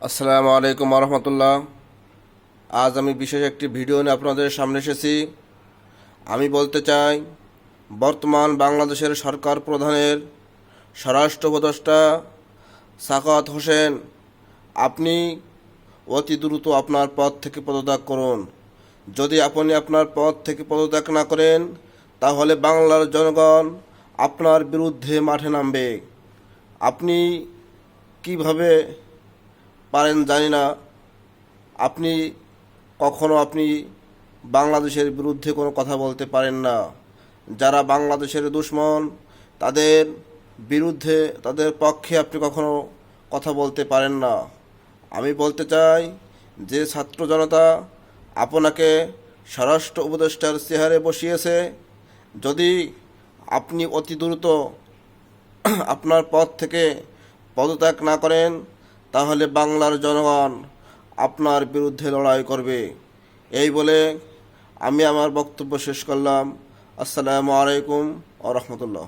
আসসালামু আলাইকুম রহমতুল্লাহ। আজ আমি বিশেষ একটি ভিডিও নিয়ে আপনাদের সামনে এসেছি। আমি বলতে চাই, বর্তমান বাংলাদেশের সরকার প্রধানের স্বরাষ্ট্র উপদেষ্টা সাখাওয়াত হোসেন, আপনি অতি দ্রুত আপনার পদ থেকে পদত্যাগ করুন। যদি আপনি আপনার পদ থেকে পদত্যাগ না করেন, তাহলে বাংলার জনগণ আপনার বিরুদ্ধে মাঠে নামবে। আপনি কিভাবে পারেন জানি না, আপনি আপনি বাংলাদেশের বিরুদ্ধে কোনো কথা বলতে পারেন না। যারা বাংলাদেশের দুশ্মন, তাদের বিরুদ্ধে, তাদের পক্ষে আপনি কখনো কথা বলতে পারেন না। আমি বলতে চাই যে ছাত্র জনতা আপনাকে স্বরাষ্ট্র উপদেষ্টার চেহারে বসিয়েছে, যদি আপনি অতি দ্রুত আপনার পদ থেকে পদত্যাগ না করেন, তাহলে বাংলার জনগণ আপনার বিরুদ্ধে লড়াই করবে। এই বলে আমি আমার বক্তব্য শেষ করলাম। আসসালামু আলাইকুম ওয়া রাহমাতুল্লাহ।